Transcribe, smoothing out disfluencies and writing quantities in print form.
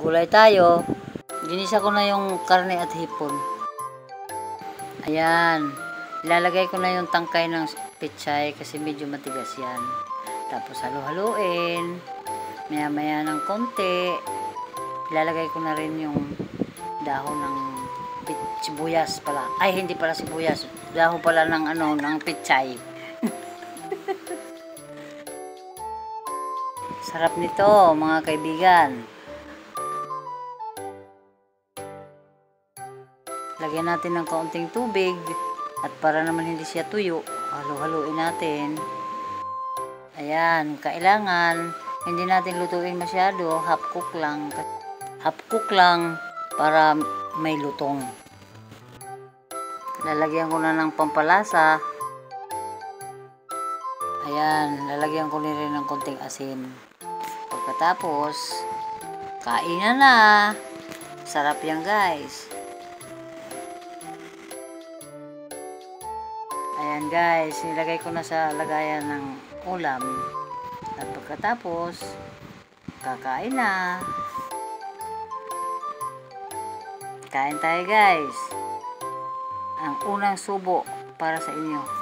gulay tayo. Ginisa ko na yung karne at hipon. Ayan. Ilalagay ko na yung tangkay ng pechay kasi medyo matigas yan. Tapos halo-haluin. Maya-maya ng konti. Ilalagay ko na rin yung dahon ng sibuyas pala. Ay, hindi pala sibuyas. Dahon pala ng ng pechay. Sarap nito, mga kaibigan. Lagyan natin ng kaunting tubig at para naman hindi siya tuyo, halo-haluin natin. Ayan, kailangan hindi natin lutuin masyado, half cook lang. Half cook lang para may lutong. Lalagyan ko na ng pampalasa. Ayan, lalagyan ko na rin ng konting asin. Pagkatapos, kain na. Sarap yan, guys. Ayan, guys, nilagay ko na sa lagayan ng ulam. At pagkatapos, kakain na. Kain tayo, guys. Ang unang subo para sa inyo.